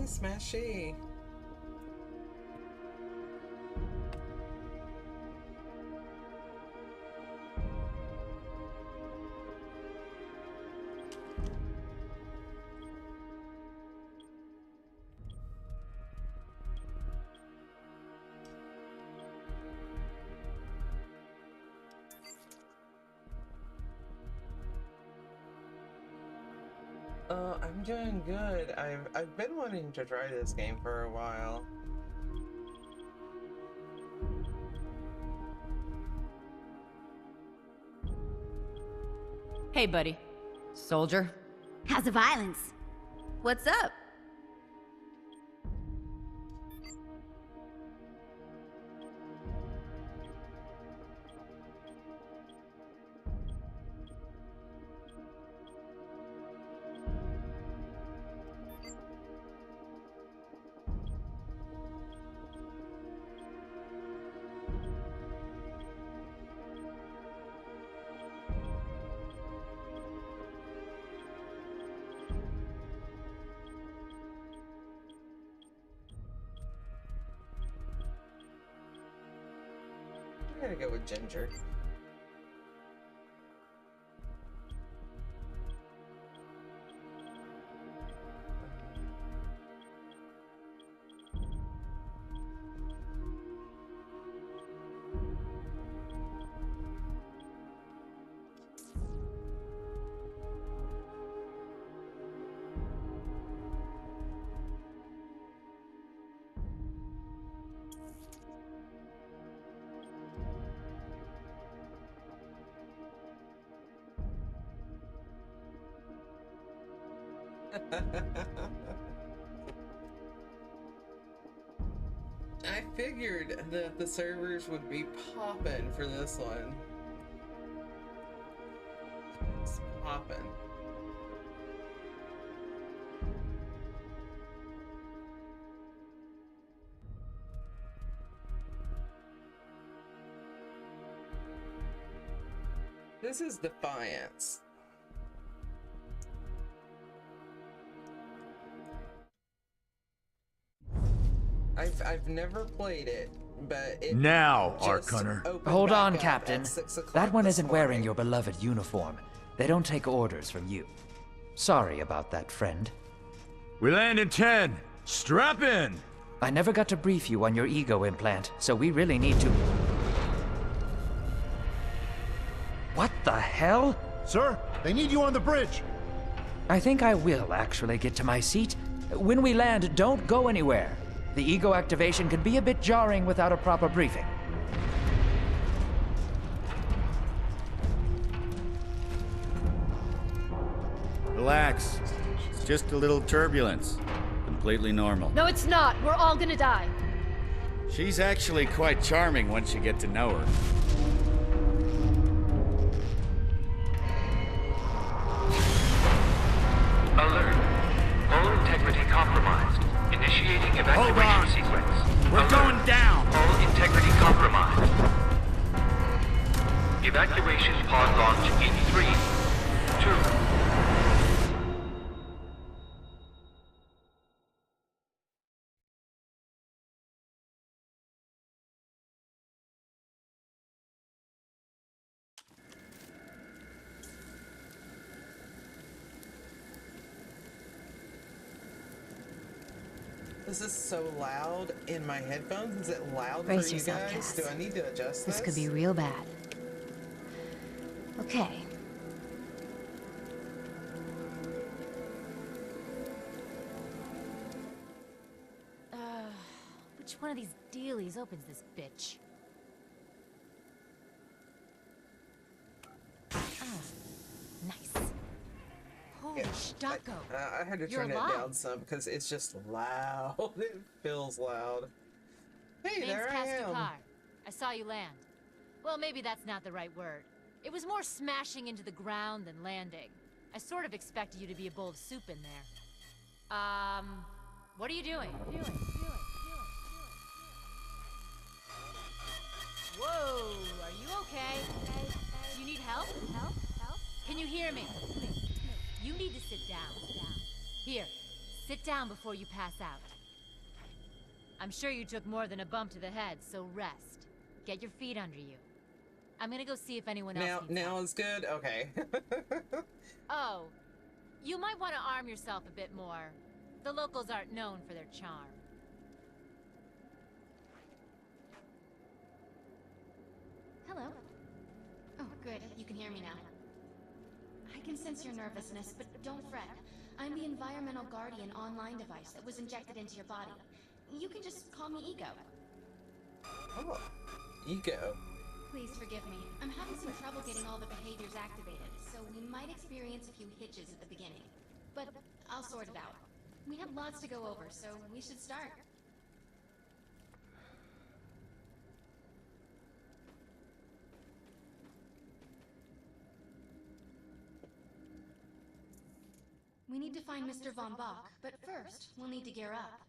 Smashy. I'm doing good. I've been wanting to try this game for a while. Hey, buddy. Soldier. How's the violence? What's up? I'm gonna go with Ginger. I figured that the servers would be poppin' for this one. It's poppin'. This is Defiance. I've never played it, but it now, just Arcunner. opened Hold back on, up Captain. at 6 o'clock That one this isn't wearing morning. your beloved uniform. They don't take orders from you. Sorry about that, friend. We land in 10. Strap in. I never got to brief you on your ego implant, so we really need to... What the hell? Sir, they need you on the bridge. I think I will actually get to my seat. When we land, don't go anywhere. The ego activation can be a bit jarring without a proper briefing. Relax. It's just a little turbulence. Completely normal. No, it's not. We're all gonna die. She's actually quite charming once you get to know her. Alert. All integrity compromised. Initiating Hold evacuation on. sequence. We're Alert. going down. All integrity compromised. Evacuation pod launch in 3, 2. This is so loud in my headphones. Is it loud Brace for you yourself, guys? Cass. Do I need to adjust this? This could be real bad. Okay. Which one of these dealies opens this bitch? Nice. Holy Stacko. I had to You're turn it alive. down some because it's just loud. It feels loud. Hey, Name's there I am. Castor. I saw you land. Well, maybe that's not the right word. It was more smashing into the ground than landing. I sort of expected you to be a bowl of soup in there. What are you doing? Whoa, are you okay? Do you need help? Can you hear me? You need to sit down. Here, Sit down before you pass out. I'm sure you took more than a bump to the head, so rest. Get your feet under you. I'm gonna go see if anyone else needs Now help. is good? Okay. Oh, you might want to arm yourself a bit more. The locals aren't known for their charm. Hello. Oh, good. You can hear me now. I can sense your nervousness, but don't fret. I'm the Environmental Guardian online device that was injected into your body. You can just call me Ego. Oh, ego. Please forgive me. I'm having some trouble getting all the behaviors activated, so we might experience a few hitches at the beginning. But I'll sort it out. We have lots to go over, so we should start. We need to find Mr. Von Bach, but first, we'll need to gear up.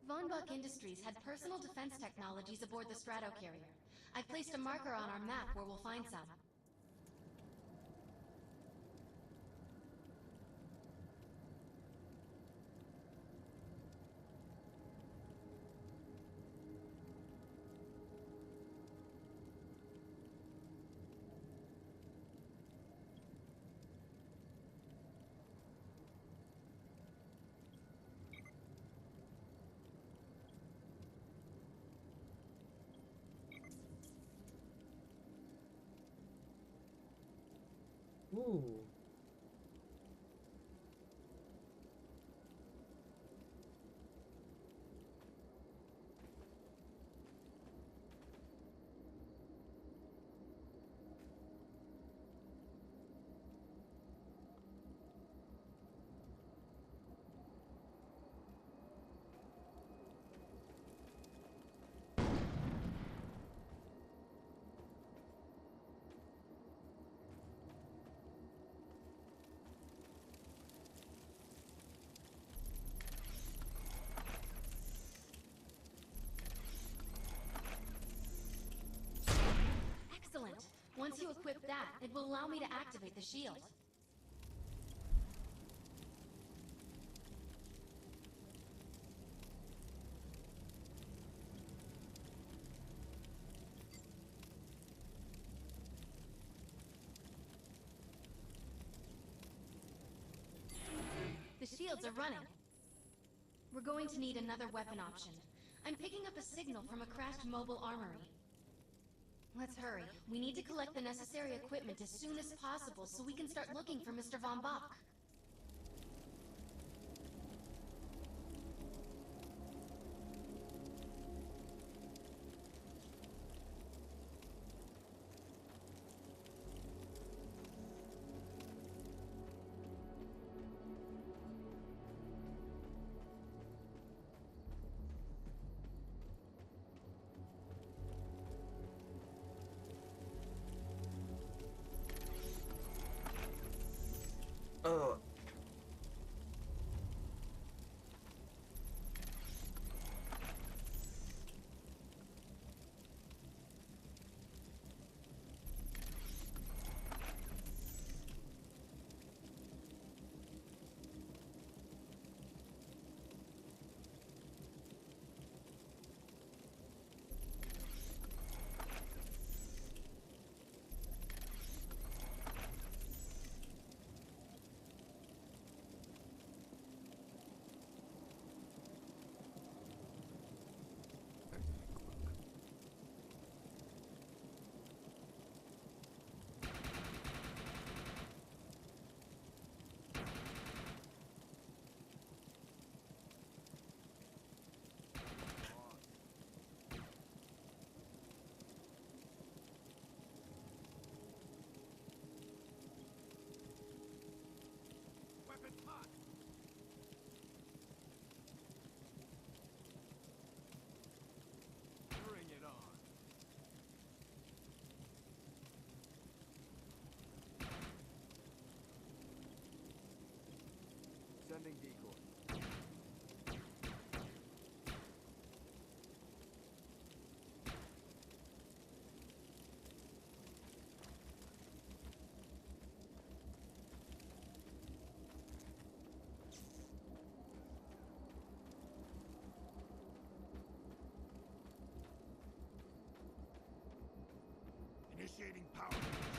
Von Bach Industries had personal defense technologies aboard the Strato carrier. I placed a marker on our map where we'll find some. Ooh. Excellent! Once you equip that, it will allow me to activate the shield. The shields are running. We're going to need another weapon option. I'm picking up a signal from a crashed mobile armory. Let's hurry. We need to collect the necessary equipment as soon as possible so we can start looking for Mr. Von Bach. Oh, Initiating power conversions.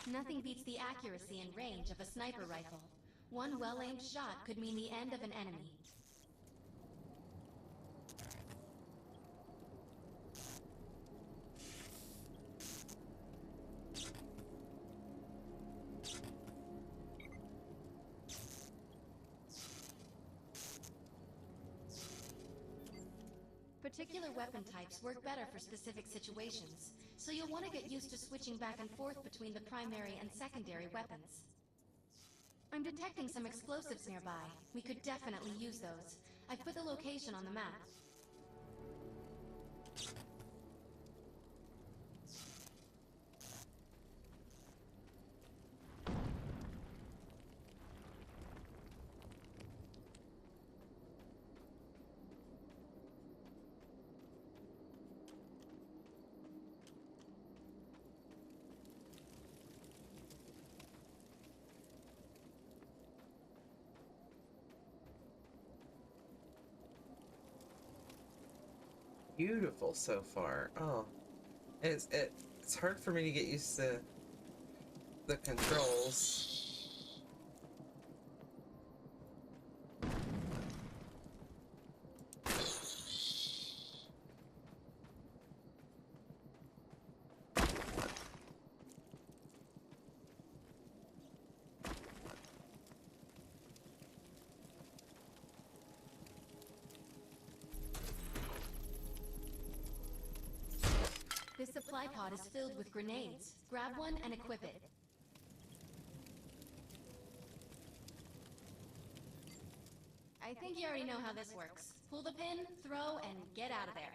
Nothing beats the accuracy and range of a sniper rifle. One well-aimed shot could mean the end of an enemy. Particular weapon types work better for specific situations, so you'll want to get used to switching back and forth between the primary and secondary weapons. I'm detecting some explosives nearby. We could definitely use those. I've put the location on the map. Beautiful so far. Oh, it's hard for me to get used to the controls. This supply pod is filled with grenades. Grab one and equip it. I think you already know how this works. Pull the pin, throw, and get out of there.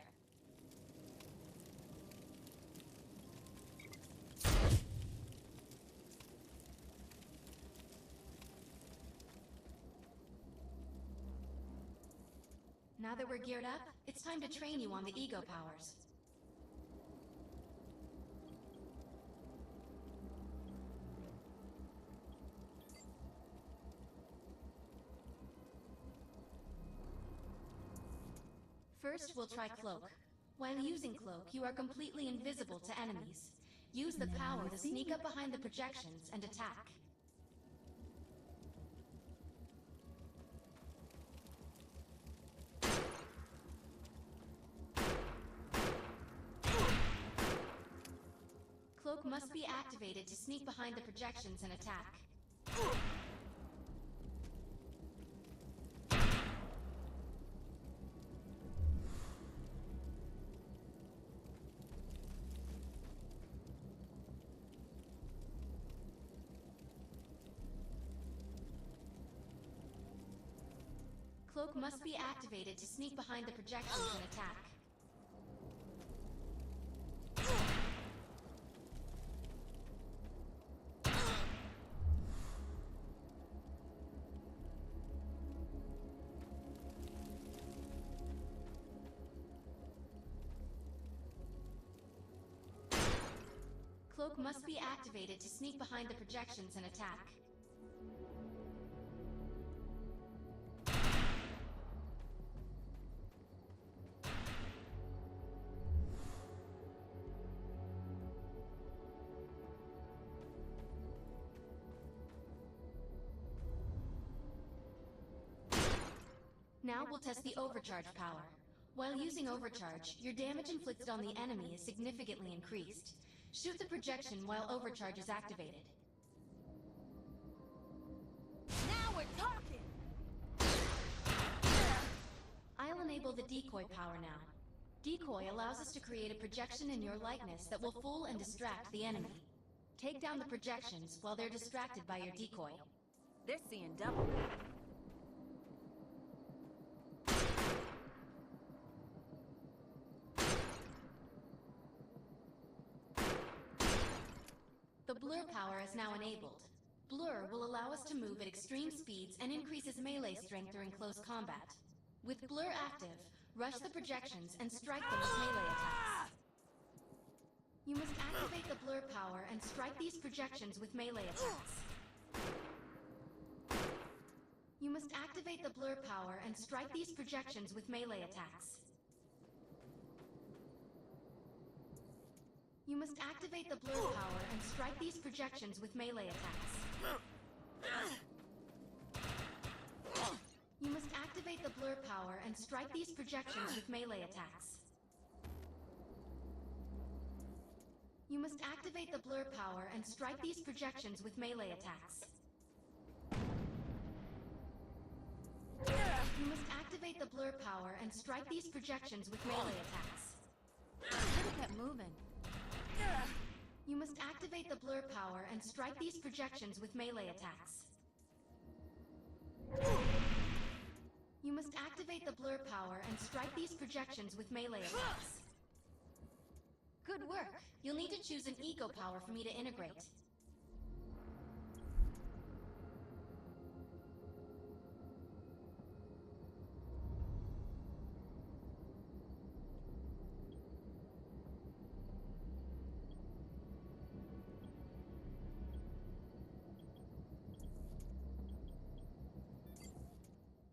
Now that we're geared up, it's time to train you on the ego powers. First, we'll try Cloak. While using Cloak, you are completely invisible to enemies. Use the power to sneak up behind the projections and attack. Cloak must be activated to sneak behind the projections and attack. Cloak must be activated to sneak behind the projections and attack. Cloak must be activated to sneak behind the projections and attack. Now we'll test the overcharge power. While using overcharge, your damage inflicted on the enemy is significantly increased. Shoot the projection while overcharge is activated. Now we're talking! I'll enable the decoy power now. Decoy allows us to create a projection in your likeness that will fool and distract the enemy. Take down the projections while they're distracted by your decoy. They're seeing double. The blur power is now enabled. Blur will allow us to move at extreme speeds and increases melee strength during close combat. With Blur active, rush the projections and strike them with melee attacks. You must activate the Blur power and strike these projections with melee attacks. You must activate the Blur power and strike these projections with melee attacks. You must activate the Blur power and strike these projections with melee attacks. You must activate the Blur power and strike these projections with melee attacks. You must activate the Blur power and strike these projections with melee attacks. You must activate the Blur power and strike these projections with melee attacks. Should have kept moving. You must activate the Blur power and strike these projections with melee attacks. You must activate the Blur power and strike these projections with melee attacks. Good work. You'll need to choose an eco power for me to integrate.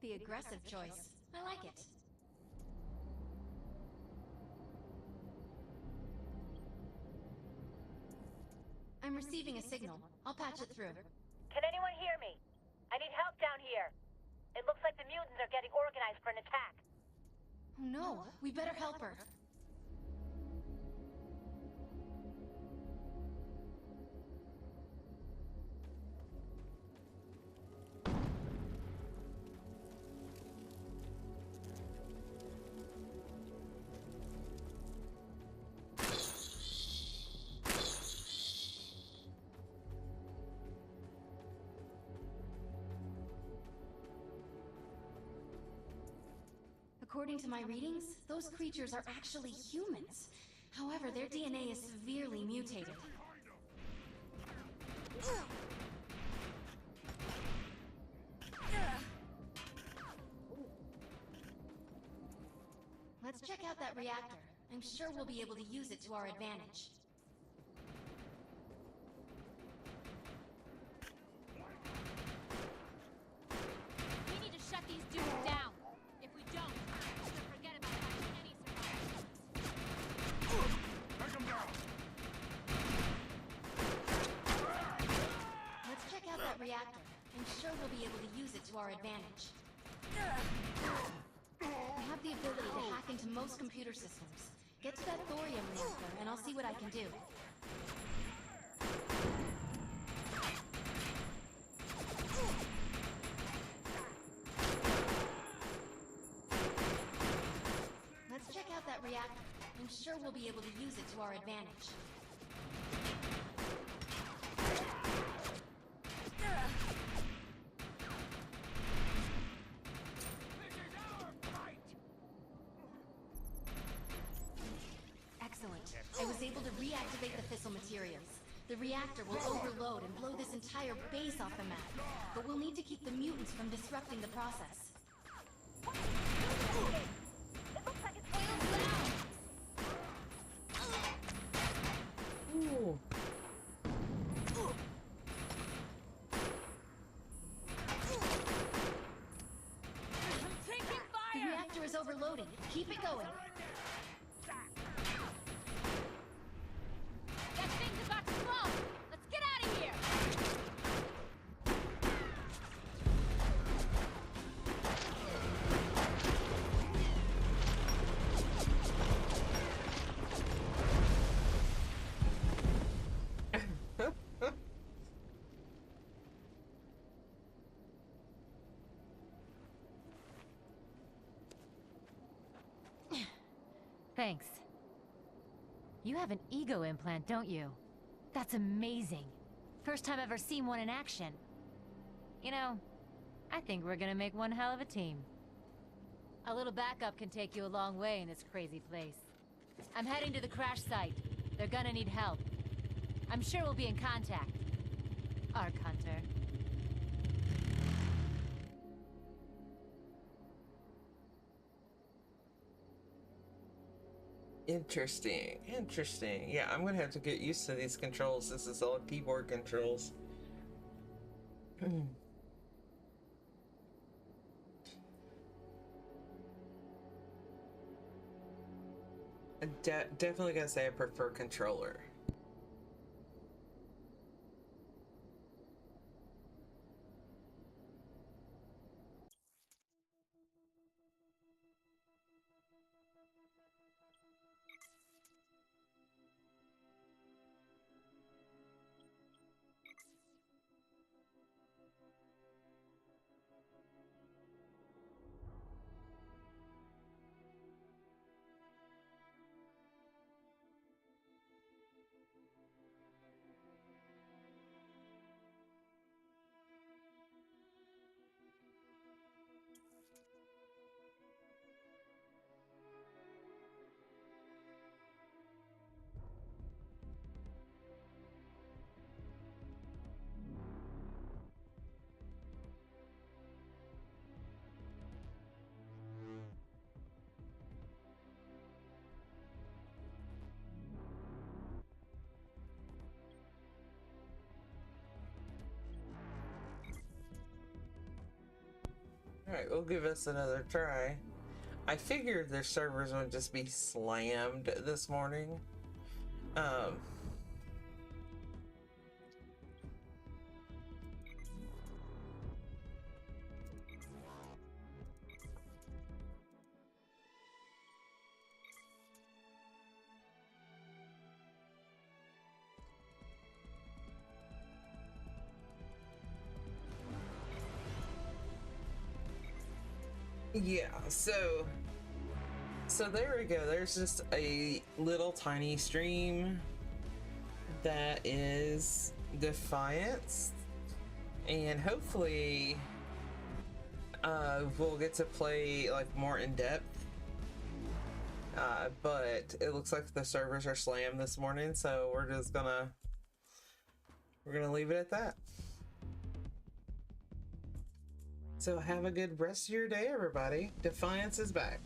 The aggressive choice. I like it. I'm receiving a signal. I'll patch it through. Can anyone hear me? I need help down here. It looks like the mutants are getting organized for an attack. Oh no, we better help her. According to my readings, those creatures are actually humans. However, their DNA is severely mutated. Let's check out that reactor. I'm sure we'll be able to use it to our advantage. We need to shut these dudes down. If we don't, we're gonna forget about having any survivors. Take him down! Let's check out that reactor. I'm sure we'll be able to use it to our advantage. I have the ability to hack into most computer systems. Get to that thorium reactor, and I'll see what I can do. Let's check out that reactor. I'm sure we'll be able to use it to our advantage. Excellent. I was able to reactivate the fissile materials. The reactor will overload and blow this entire base off the map, but we'll need to keep the mutants from disrupting the process. It looks like it's going down. Ooh. I'm taking The fire! reactor is overloading. Keep it going. That thing's about to blow! Let's get out of here! Thanks. You have an ego implant, don't you? That's amazing. First time I've ever seen one in action. You know, I think we're gonna make one hell of a team. A little backup can take you a long way in this crazy place. I'm heading to the crash site. They're gonna need help. I'm sure we'll be in contact. Arc Hunter. Interesting. Interesting. Yeah, I'm gonna have to get used to these controls. This is all keyboard controls. Definitely gotta say I prefer controller. Alright, we'll give us another try. I figured their servers would just be slammed this morning. Yeah, so there we go. There's just a little tiny stream that is Defiance, and hopefully we'll get to play like more in depth. But it looks like the servers are slammed this morning, so we're gonna leave it at that. So have a good rest of your day, everybody. Defiance is back.